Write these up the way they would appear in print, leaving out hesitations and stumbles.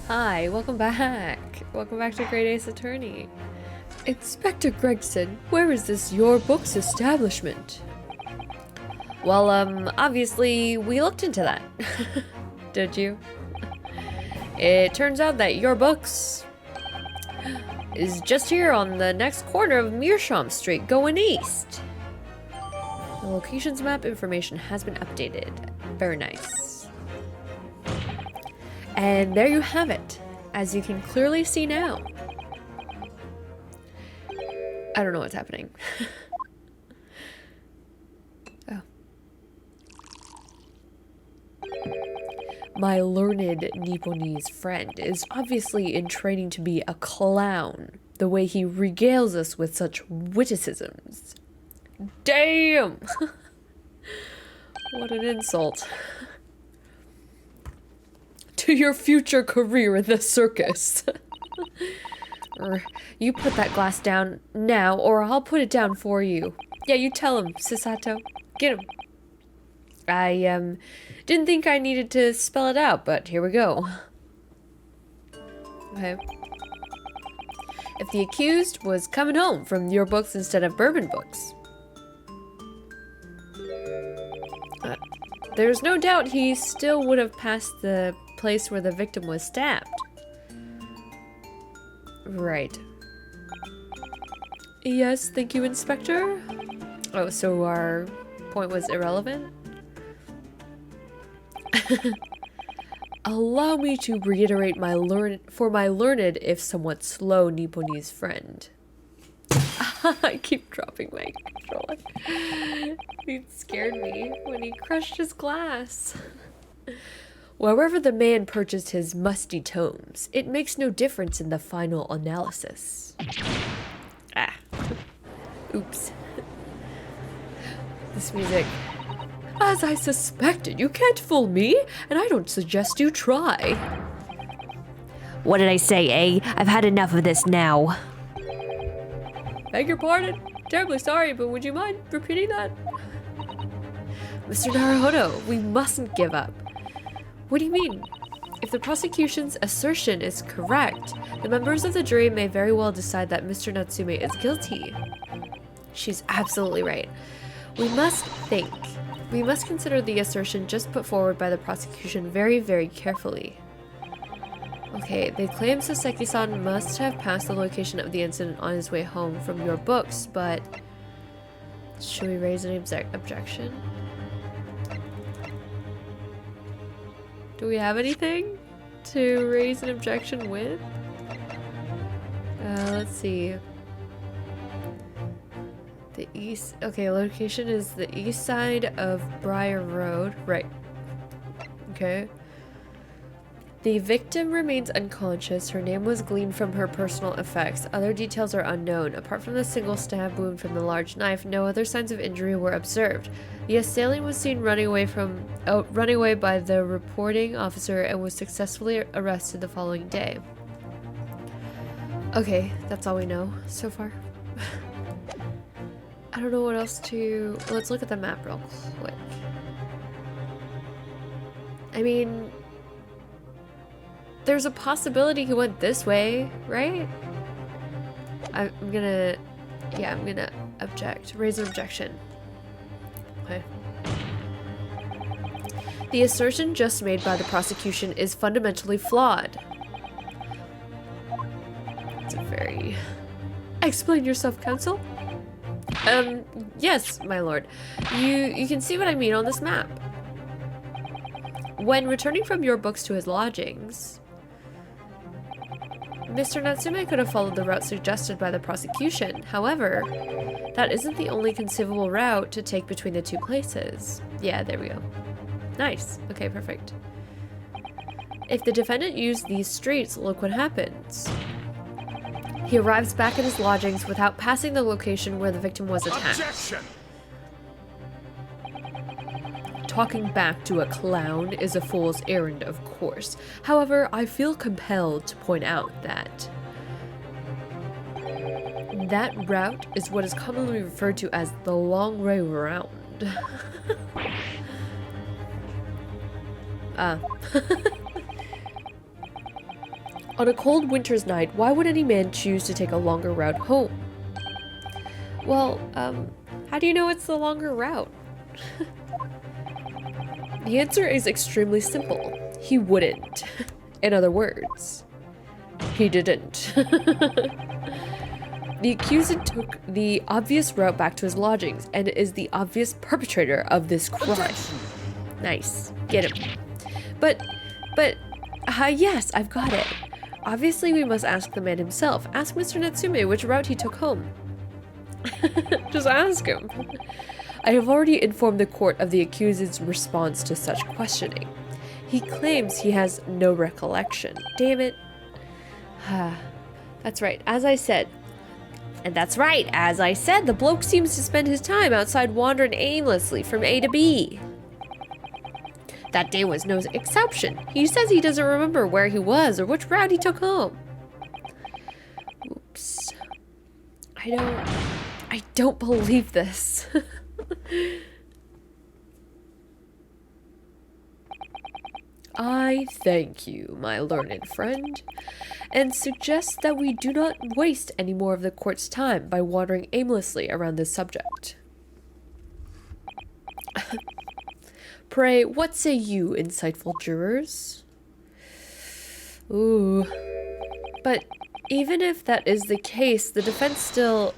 Hi, welcome back. Welcome back to Great Ace Attorney. Inspector Gregson, where is this Your Books establishment? Well, obviously, we looked into that. Did you? It turns out that Your Books is just here on the next corner of Meerschaum Street, going east. The locations map information has been updated. Very nice. And there you have it, as you can clearly see now. I don't know what's happening. Oh. My learned Nipponese friend is obviously in training to be a clown, the way he regales us with such witticisms. Damn! What an insult. To your future career in the circus. You put that glass down now, or I'll put it down for you. Yeah, you tell him, Sasato. Get him. I, didn't think I needed to spell it out, but here we go. Okay. If the accused was coming home from Your Books instead of Bourbon Books, there's no doubt he still would have passed the place where the victim was stabbed. Right. Yes, thank you, Inspector. Oh, so our point was irrelevant? Allow me to reiterate my learned, if somewhat slow, Nipponese friend. I keep dropping my controller. He scared me when he crushed his glass. Wherever the man purchased his musty tomes, it makes no difference in the final analysis. Ah. Oops. This music. As I suspected, you can't fool me, and I don't suggest you try. What did I say, eh? I've had enough of this now. Beg your pardon? Terribly sorry, but would you mind repeating that? Mr. Naruhodo, we mustn't give up. What do you mean? If the prosecution's assertion is correct, the members of the jury may very well decide that Mr. Natsume is guilty. She's absolutely right. We must think. We must consider the assertion just put forward by the prosecution very, very carefully. Okay, they claim Saseki-san must have passed the location of the incident on his way home from Your Books, but... should we raise an objection? Do we have anything to raise an objection with? Let's see. The east... okay, location is the east side of Briar Road. Right. Okay. The victim remains unconscious. Her name was gleaned from her personal effects. Other details are unknown. Apart from the single stab wound from the large knife, no other signs of injury were observed. The assailant was seen running away by the reporting officer and was successfully arrested the following day. Okay, that's all we know so far. I don't know what else to... let's look at the map real quick. I mean... there's a possibility he went this way, right? I'm gonna object. Raise an objection. Okay. The assertion just made by the prosecution is fundamentally flawed. It's a very... explain yourself, counsel? Yes, my lord. You can see what I mean on this map. When returning from Your Books to his lodgings, Mr. Natsume could have followed the route suggested by the prosecution. However, that isn't the only conceivable route to take between the two places. Yeah, there we go. Nice. Okay, perfect. If the defendant used these streets, look what happens. He arrives back at his lodgings without passing the location where the victim was attacked. Objection! Talking back to a clown is a fool's errand, of course. However, I feel compelled to point out that that route is what is commonly referred to as the long way around. On a cold winter's night, why would any man choose to take a longer route home? Well, how do you know it's the longer route? The answer is extremely simple. He wouldn't. In other words, he didn't. The accused took the obvious route back to his lodgings and is the obvious perpetrator of this crime. Nice. Get him. But, yes, I've got it. Obviously, we must ask the man himself. Ask Mr. Natsume which route he took home. Just ask him. I have already informed the court of the accused's response to such questioning. He claims he has no recollection. Damn it. That's right, as I said. And that's right, as I said, the bloke seems to spend his time outside wandering aimlessly from A to B. That day was no exception. He says he doesn't remember where he was or which route he took home. Oops. I don't believe this. I thank you, my learned friend, and suggest that we do not waste any more of the court's time by wandering aimlessly around this subject. Pray, what say you, insightful jurors? Ooh. But even if that is the case, the defense still...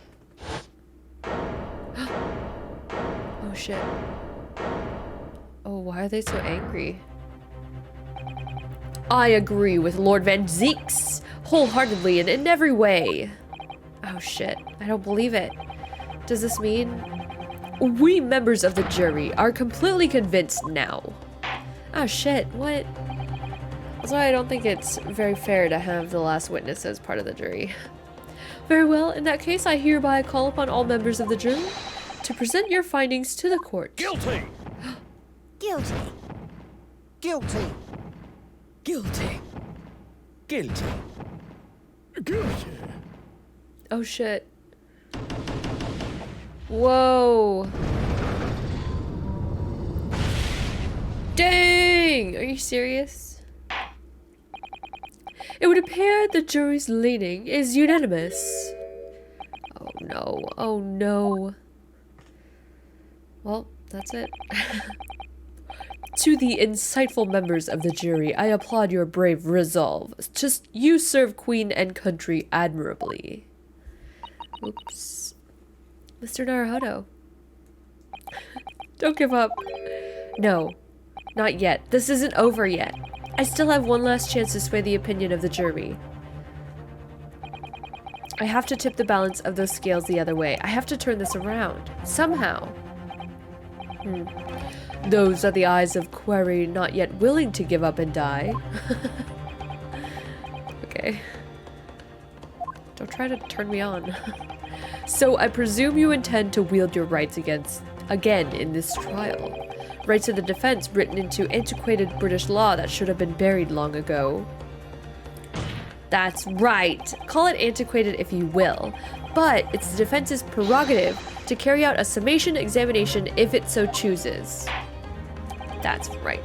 Oh shit. Oh, why are they so angry? I agree with Lord Van Zeeks wholeheartedly and in every way. Oh shit, I don't believe it. Does this mean... We members of the jury are completely convinced now. Oh shit, what? That's why I don't think it's very fair to have the last witness as part of the jury. Very well, in that case, I hereby call upon all members of the jury to present your findings to the court. Guilty! Guilty. Guilty! Guilty. Guilty! Guilty. Oh shit. Whoa. Dang! Are you serious? It would appear the jury's leaning is unanimous. Oh no. Oh no. Well, that's it. To the insightful members of the jury, I applaud your brave resolve. Just you serve Queen and country admirably. Oops. Mr. Naruhodo. Don't give up. No, not yet. This isn't over yet. I still have one last chance to sway the opinion of the jury. I have to tip the balance of those scales the other way. I have to turn this around. Somehow. Those are the eyes of Query not yet willing to give up and die. Okay. Don't try to turn me on. So I presume you intend to wield your rights again in this trial. Rights of the defense written into antiquated British law that should have been buried long ago. That's right. Call it antiquated if you will. But it's the defense's prerogative to carry out a summation examination if it so chooses. That's right,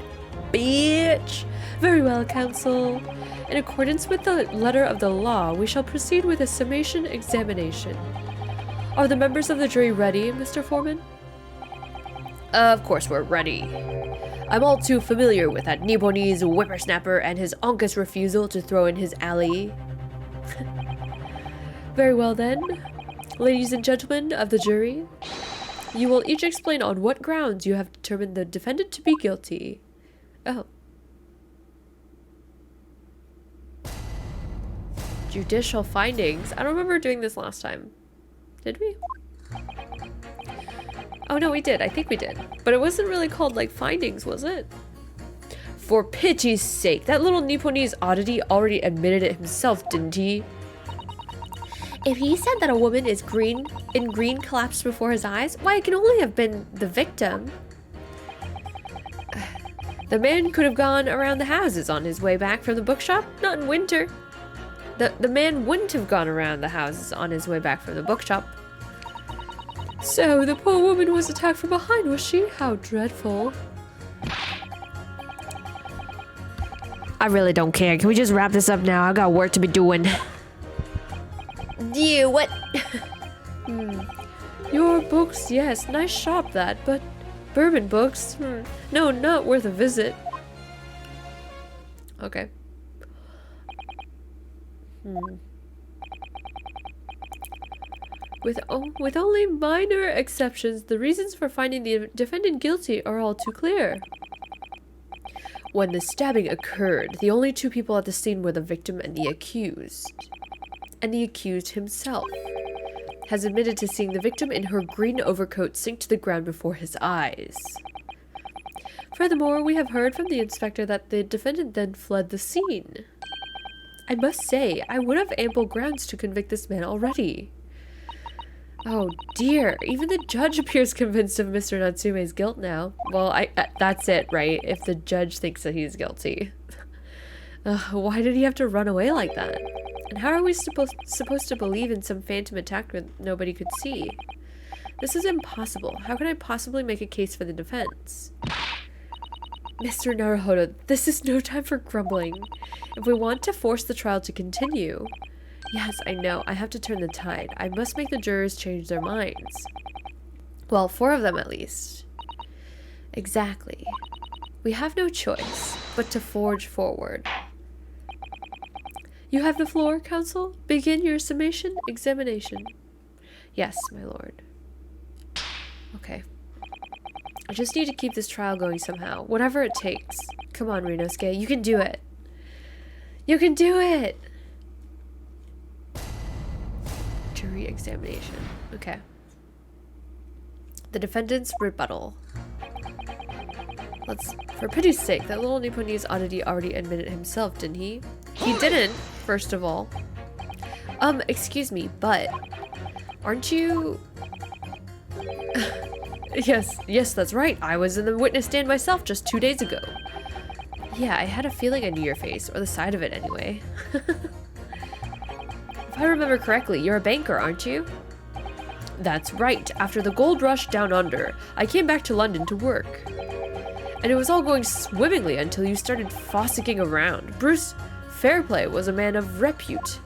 bitch. Very well, counsel. In accordance with the letter of the law, we shall proceed with a summation examination. Are the members of the jury ready, Mr. Foreman? Of course we're ready. I'm all too familiar with that Nipponese whippersnapper and his onkus refusal to throw in his alley. Very well then. Ladies and gentlemen of the jury, you will each explain on what grounds you have determined the defendant to be guilty. Oh. Judicial findings. I don't remember doing this last time. Did we? Oh no, we did. I think we did. But it wasn't really called like findings, was it? For pity's sake, that little Nipponese oddity already admitted it himself, didn't he? If he said that a woman is green collapsed before his eyes, why, it can only have been the victim. The man could have gone around the houses on his way back from the bookshop, not in winter. The man wouldn't have gone around the houses on his way back from the bookshop. So, the poor woman was attacked from behind, was she? How dreadful. I really don't care. Can we just wrap this up now? I got work to be doing. You, what? Your books, yes, nice shop that, but bourbon books? No, not worth a visit. Okay. With only minor exceptions, the reasons for finding the defendant guilty are all too clear. When the stabbing occurred, the only two people at the scene were the victim and the accused. And the accused himself has admitted to seeing the victim in her green overcoat sink to the ground before his eyes. Furthermore, we have heard from the inspector that the defendant then fled the scene. I must say, I would have ample grounds to convict this man already. Oh dear, even the judge appears convinced of Mr. Natsume's guilt now. Well, that's it, right? If the judge thinks that he's guilty. Why did he have to run away like that? And how are we supposed to believe in some phantom attack that nobody could see? This is impossible. How can I possibly make a case for the defense? Mr. Naruhodo, this is no time for grumbling. If we want to force the trial to continue... Yes, I know. I have to turn the tide. I must make the jurors change their minds. Well, 4 of them at least. Exactly. We have no choice but to forge forward. You have the floor, counsel. Begin your examination. Yes, my lord. Okay. I just need to keep this trial going somehow. Whatever it takes. Come on, Ryunosuke. You can do it. You can do it! Jury examination. Okay. The defendant's rebuttal. For pity's sake, that little Nipponese oddity already admitted himself, didn't he? He didn't, first of all. Excuse me, but aren't you... Yes, that's right. I was in the witness stand myself just 2 days ago. Yeah, I had a feeling I knew your face, or the side of it anyway. If I remember correctly, you're a banker, aren't you? That's right. After the gold rush down under, I came back to London to work. And it was all going swimmingly until you started fossicking around. Bruce Fairplay was a man of repute.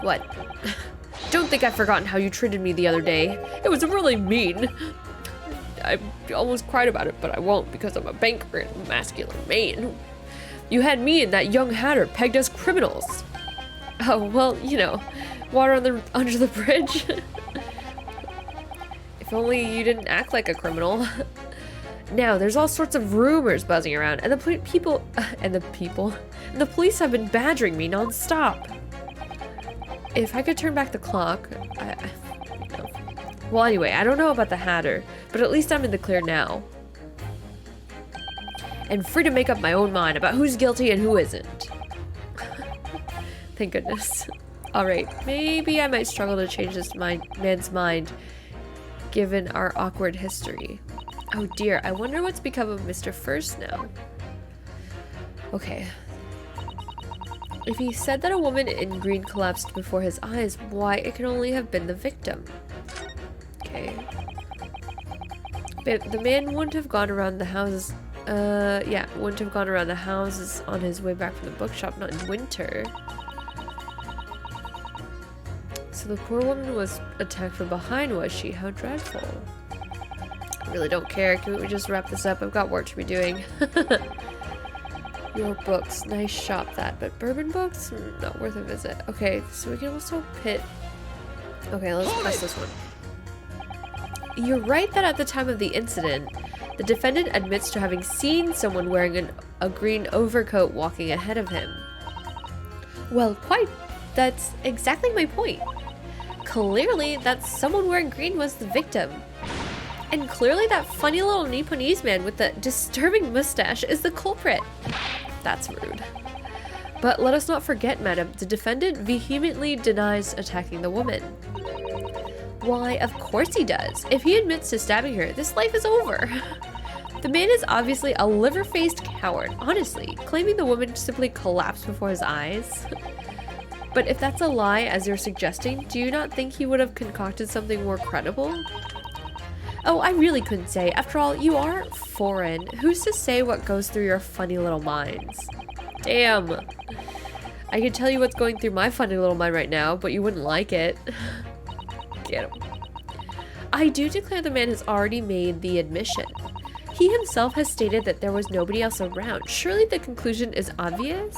What? Don't think I've forgotten how you treated me the other day. It was really mean. I almost cried about it, but I won't because I'm a banker and a masculine man. You had me and that young hatter pegged as criminals. Oh, well, you know, water under the bridge. If only you didn't act like a criminal. Now, there's all sorts of rumors buzzing around, and the police have been badgering me non-stop. If I could turn back the clock, no. Well, anyway, I don't know about the hatter, but at least I'm in the clear now. And free to make up my own mind about who's guilty and who isn't. Thank goodness. Alright, maybe I might struggle to change this man's mind, given our awkward history. Oh dear, I wonder what's become of Mr. First now. Okay. If he said that a woman in green collapsed before his eyes, why, it can only have been the victim. Okay. But the man wouldn't have gone around the houses, wouldn't have gone around the houses on his way back from the bookshop, not in winter. So the poor woman was attacked from behind, was she? How dreadful. I really don't care. Can we just wrap this up? I've got work to be doing. Your books. Nice shop that. But bourbon books? Not worth a visit. Okay, so we can also pit... Okay, let's press this one. You're right that at the time of the incident, the defendant admits to having seen someone wearing a green overcoat walking ahead of him. Well, quite. That's exactly my point. Clearly, that someone wearing green was the victim. And clearly that funny little Nipponese man with the disturbing mustache is the culprit. That's rude. But let us not forget, madam, the defendant vehemently denies attacking the woman. Why, of course he does. If he admits to stabbing her, this life is over. The man is obviously a liver-faced coward, honestly, claiming the woman simply collapsed before his eyes. But if that's a lie, as you're suggesting, do you not think he would have concocted something more credible? Oh, I really couldn't say. After all, you are foreign. Who's to say what goes through your funny little minds? Damn. I can tell you what's going through my funny little mind right now, but you wouldn't like it. Get him. I do declare the man has already made the admission. He himself has stated that there was nobody else around. Surely the conclusion is obvious?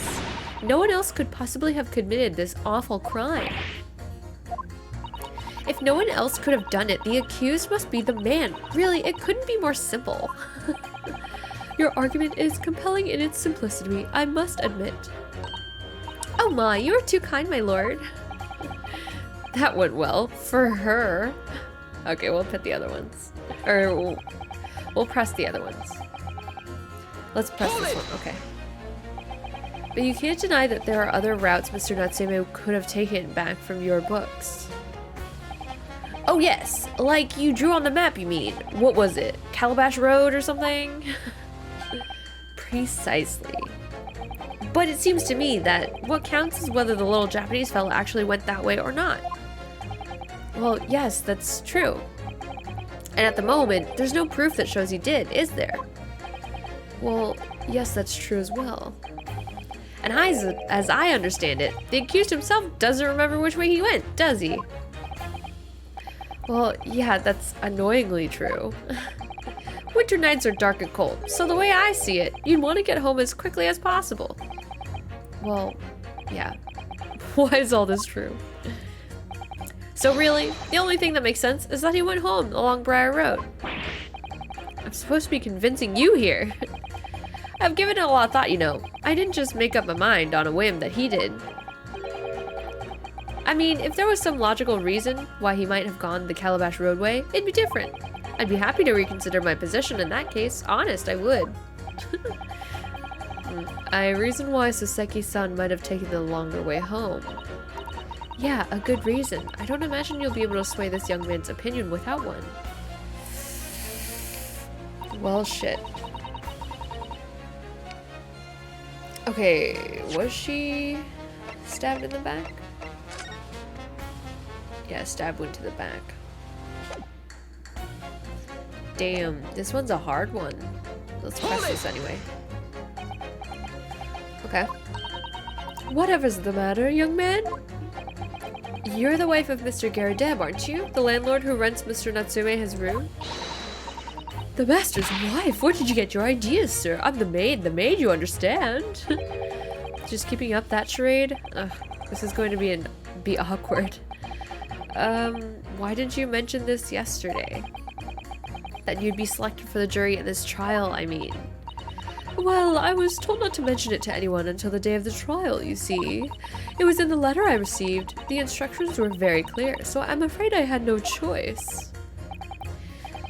No one else could possibly have committed this awful crime. If no one else could have done it, the accused must be the man. Really, it couldn't be more simple. Your argument is compelling in its simplicity, I must admit. Oh my, you are too kind, my lord. That went well. For her. Okay, we'll put the other ones. Or we'll press the other ones. Let's press this one, okay. But you can't deny that there are other routes Mr. Natsume could have taken back from your books. Oh yes, like you drew on the map, you mean. What was it? Calabash Road or something? Precisely. But it seems to me that what counts is whether the little Japanese fellow actually went that way or not. Well, yes, that's true. And at the moment, there's no proof that shows he did, is there? Well, yes, that's true as well. And as I understand it, the accused himself doesn't remember which way he went, does he? Well, yeah, that's annoyingly true. Winter nights are dark and cold, so the way I see it, you'd want to get home as quickly as possible. Well, yeah. Why is all this true? So really, the only thing that makes sense is that he went home along Briar Road. I'm supposed to be convincing you here. I've given it a lot of thought, you know. I didn't just make up my mind on a whim that he did. I mean, if there was some logical reason why he might have gone the Calabash Roadway, it'd be different. I'd be happy to reconsider my position in that case. Honest, I would. I reason why Soseki-san might have taken the longer way home. Yeah, a good reason. I don't imagine you'll be able to sway this young man's opinion without one. Well, shit. Okay, was she stabbed in the back? Yeah, stab went to the back. Damn, this one's a hard one. Let's press this anyway. Okay. Whatever's the matter, young man? You're the wife of Mr. Garadeb, aren't you? The landlord who rents Mr. Natsume his room? The master's wife? Where did you get your ideas, sir? I'm the maid, you understand? Just keeping up that charade? Ugh, this is going to be awkward. Why didn't you mention this yesterday? That you'd be selected for the jury in this trial, I mean. Well, I was told not to mention it to anyone until the day of the trial, you see. It was in the letter I received. The instructions were very clear, so I'm afraid I had no choice.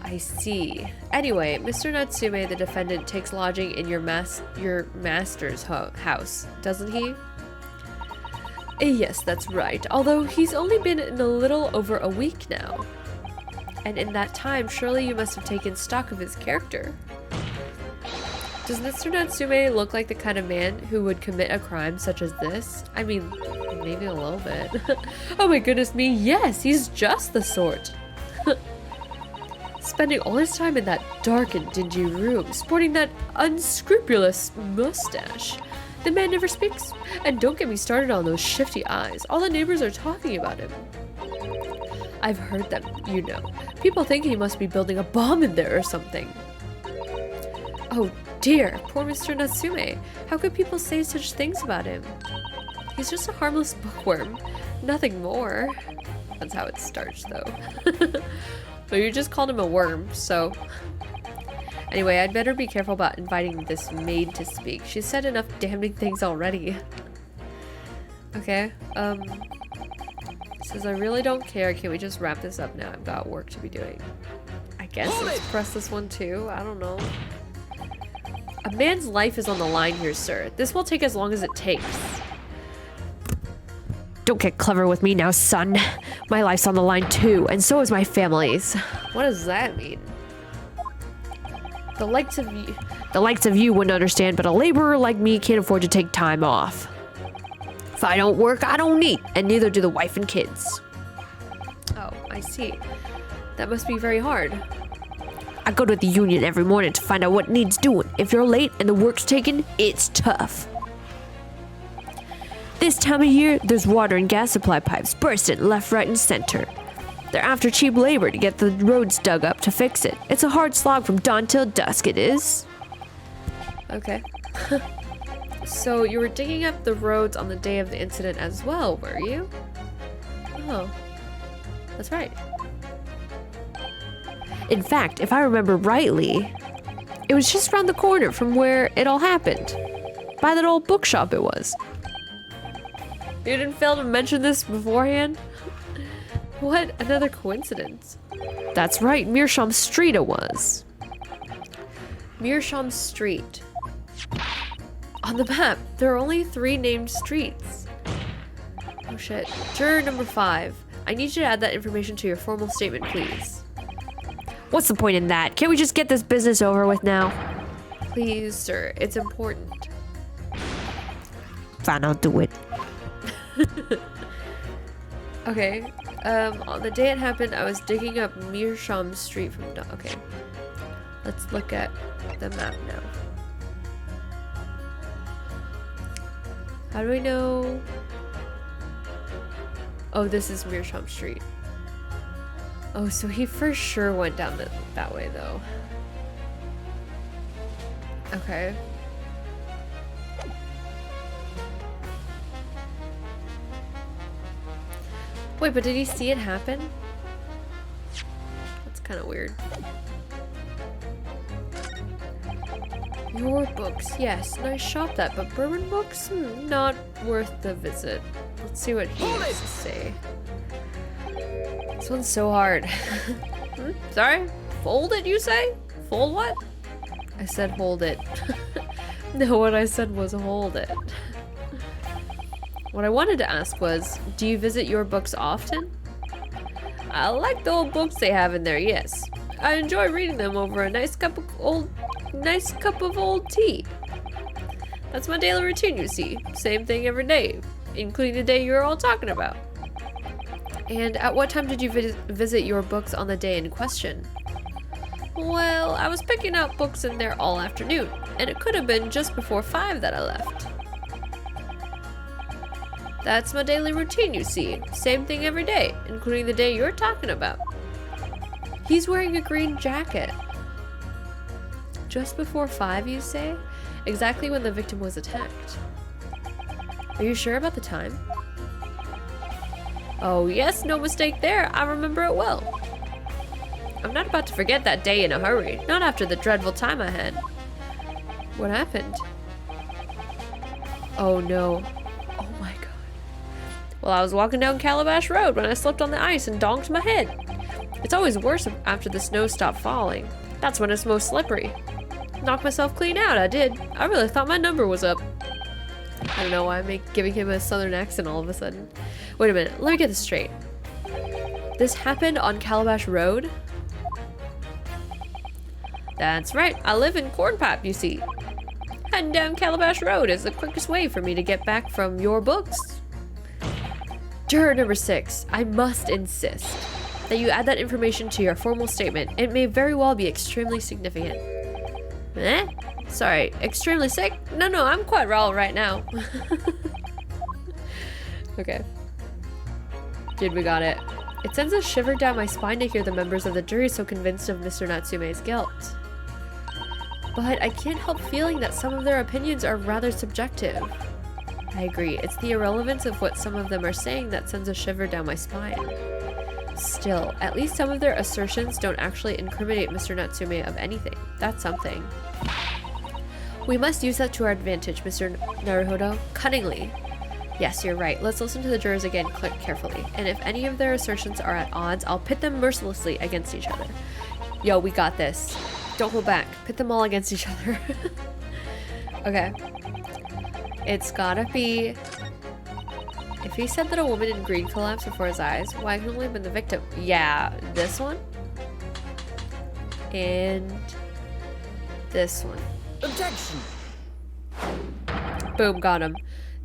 I see. Anyway, Mr. Natsume, the defendant, takes lodging in your master's house, doesn't he? Yes, that's right, although he's only been in a little over a week now. And in that time, surely you must have taken stock of his character. Does Mr. Natsume look like the kind of man who would commit a crime such as this? I mean, maybe a little bit. Oh my goodness me, yes, he's just the sort. Spending all his time in that dark and dingy room, sporting that unscrupulous mustache. The man never speaks, and don't get me started on those shifty eyes. All the neighbors are talking about him. I've heard them, you know. People think he must be building a bomb in there or something. Oh dear, poor Mr. Natsume. How could people say such things about him? He's just a harmless bookworm. Nothing more. That's how it starts, though. But you just called him a worm, so... Anyway, I'd better be careful about inviting this maid to speak. She's said enough damning things already. Okay, says I really don't care. Can we just wrap this up now? I've got work to be doing. I guess let's press this one too. I don't know. A man's life is on the line here, sir. This will take as long as it takes. Don't get clever with me now, son. My life's on the line too, and so is my family's. What does that mean? The likes of you wouldn't understand, but a laborer like me can't afford to take time off. If I don't work, I don't eat, and neither do the wife and kids. Oh, I see. That must be very hard. I go to the union every morning to find out what needs doing. If you're late and the work's taken, it's tough. This time of year, there's water and gas supply pipes bursting left, right, and center. They're after cheap labor to get the roads dug up to fix it. It's a hard slog from dawn till dusk, it is. Okay. So you were digging up the roads on the day of the incident as well, were you? Oh, that's right. In fact, if I remember rightly, it was just around the corner from where it all happened. By that old bookshop it was. You didn't fail to mention this beforehand? What another coincidence. That's right, Meerschaum Street it was. Meerschaum Street. On the map, there are only 3 named streets. Oh shit. Juror number 5. I need you to add that information to your formal statement, please. What's the point in that? Can't we just get this business over with now? Please, sir. It's important. Fine, I'll do it. Okay. On the day it happened, I was digging up Meerschaum Street from... Okay. Let's look at the map now. How do we know? Oh, this is Meerschaum Street. Oh, so he for sure went down that way, though. Okay. Wait, but did he see it happen? That's kind of weird. Your books, yes, nice shop that, but Bourbon books, not worth the visit. Let's see what he has to say. This one's so hard. Sorry? Fold it, you say? Fold what? I said hold it. No, what I said was hold it. What I wanted to ask was, do you visit your books often? I like the old books they have in there, yes. I enjoy reading them over a nice cup of old tea. That's my daily routine, you see. Same thing every day, including the day you're all talking about. And at what time did you visit your books on the day in question? Well, I was picking out books in there all afternoon, and it could have been just before 5 that I left. That's my daily routine, you see. Same thing every day, including the day you're talking about. He's wearing a green jacket. Just before 5, you say? Exactly when the victim was attacked. Are you sure about the time? Oh yes, no mistake there. I remember it well. I'm not about to forget that day in a hurry. Not after the dreadful time I had. What happened? Oh no. Oh my god. Well, I was walking down Calabash Road when I slipped on the ice and donked my head. It's always worse after the snow stopped falling. That's when it's most slippery. Knocked myself clean out, I did. I really thought my number was up. I don't know why I'm giving him a southern accent all of a sudden. Wait a minute, let me get this straight. This happened on Calabash Road? That's right, I live in Cornpop, you see. Heading down Calabash Road is the quickest way for me to get back from your books. Juror number 6, I must insist that you add that information to your formal statement. It may very well be extremely significant. Eh? Sorry, extremely sick? No, I'm quite well right now. Okay. Dude, we got it. It sends a shiver down my spine to hear the members of the jury so convinced of Mr. Natsume's guilt. But I can't help feeling that some of their opinions are rather subjective. I agree, it's the irrelevance of what some of them are saying that sends a shiver down my spine. Still, at least some of their assertions don't actually incriminate Mr. Natsume of anything. That's something. We must use that to our advantage, Mr. Naruhodo. Cunningly. Yes, you're right. Let's listen to the jurors again carefully. And if any of their assertions are at odds, I'll pit them mercilessly against each other. Yo, we got this. Don't hold back. Pit them all against each other. Okay. It's gotta be... If he said that a woman in green collapsed before his eyes, why can only have been the victim? Yeah, this one. And... this one. Objection! Boom, got him.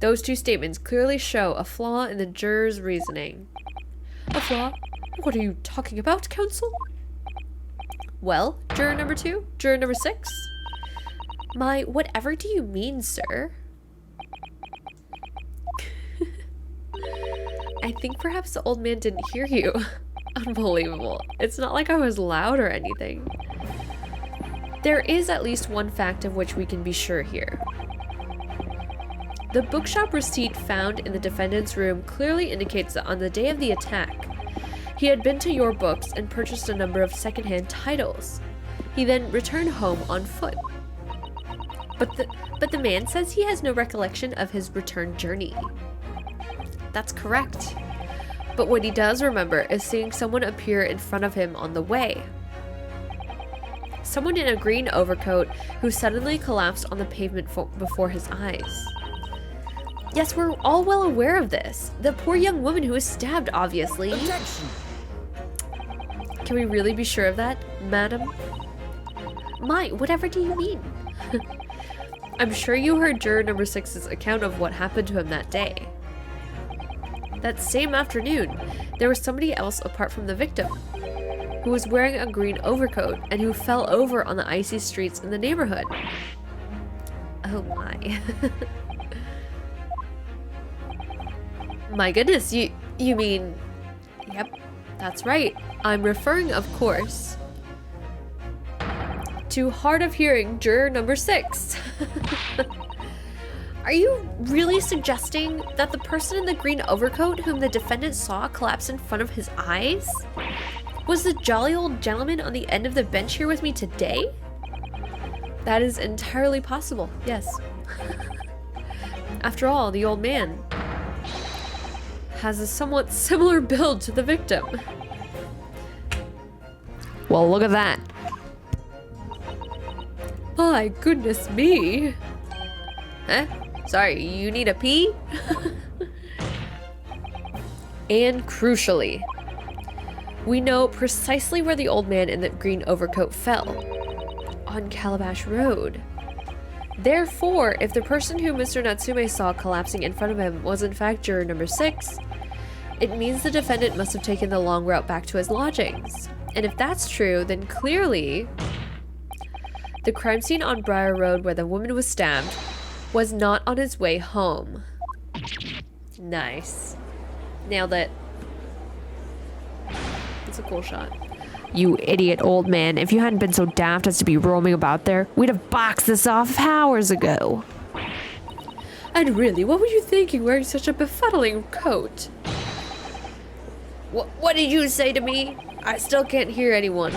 Those two statements clearly show a flaw in the juror's reasoning. A flaw? What are you talking about, counsel? Well, juror number 2? Juror number 6? My, whatever do you mean, sir? I think perhaps the old man didn't hear you. Unbelievable. It's not like I was loud or anything. There is at least one fact of which we can be sure here. The bookshop receipt found in the defendant's room clearly indicates that on the day of the attack, he had been to your books and purchased a number of secondhand titles. He then returned home on foot. But the man says he has no recollection of his return journey. That's correct. But what he does remember is seeing someone appear in front of him on the way. Someone in a green overcoat who suddenly collapsed on the pavement before his eyes. Yes, we're all well aware of this. The poor young woman who was stabbed, obviously. Objection! Can we really be sure of that, madam? My, whatever do you mean? I'm sure you heard juror number 6's account of what happened to him that day. That same afternoon, there was somebody else apart from the victim, who was wearing a green overcoat and who fell over on the icy streets in the neighborhood. Oh my. My goodness, you mean... Yep, that's right. I'm referring, of course, to hard of hearing juror number 6. Are you really suggesting that the person in the green overcoat whom the defendant saw collapse in front of his eyes was the jolly old gentleman on the end of the bench here with me today? That is entirely possible, yes. After all, the old man has a somewhat similar build to the victim. Well, look at that. My goodness me. Huh? Sorry, you need a pee? And crucially, we know precisely where the old man in the green overcoat fell. On Calabash Road. Therefore, if the person who Mr. Natsume saw collapsing in front of him was in fact juror number 6, it means the defendant must have taken the long route back to his lodgings. And if that's true, then clearly the crime scene on Briar Road where the woman was stabbed was not on his way home. Nice. Nailed it. It's a cool shot. You idiot old man. If you hadn't been so daft as to be roaming about there, we'd have boxed this off hours ago. And really, what were you thinking wearing such a befuddling coat? What did you say to me? I still can't hear anyone.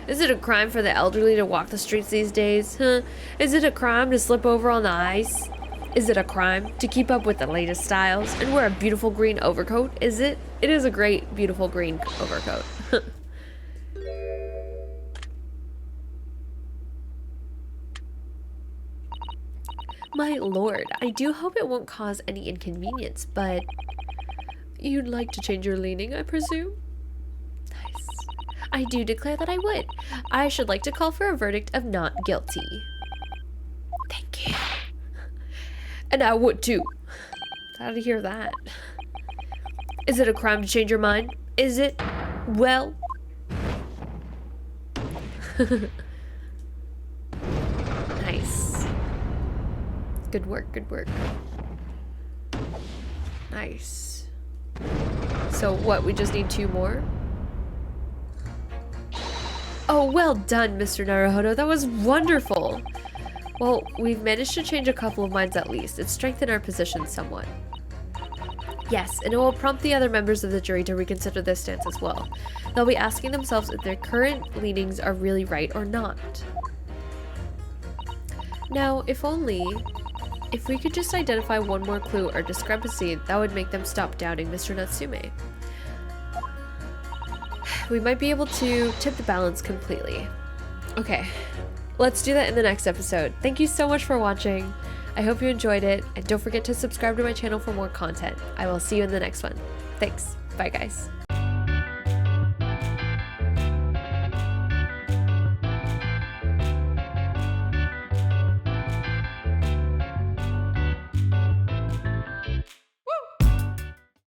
Is it a crime for the elderly to walk the streets these days? Huh? Is it a crime to slip over on the ice? Is it a crime to keep up with the latest styles and wear a beautiful green overcoat? Is it? It is a great, beautiful green overcoat. My lord, I do hope it won't cause any inconvenience, but you'd like to change your leaning, I presume? Nice. I do declare that I would. I should like to call for a verdict of not guilty. Thank you. And I would too. How to hear that? Is it a crime to change your mind? Is it? Well. Nice. Good work, good work. Nice. So what, we just need 2 more? Oh, well done, Mr. Naruhodo. That was wonderful. Well, we've managed to change a couple of minds at least. It strengthened our position somewhat. Yes, and it will prompt the other members of the jury to reconsider their stance as well. They'll be asking themselves if their current leanings are really right or not. Now, if we could just identify one more clue or discrepancy, that would make them stop doubting Mr. Natsume. We might be able to tip the balance completely. Okay, let's do that in the next episode. Thank you so much for watching. I hope you enjoyed it, and don't forget to subscribe to my channel for more content. I will see you in the next one. Thanks. Bye, guys.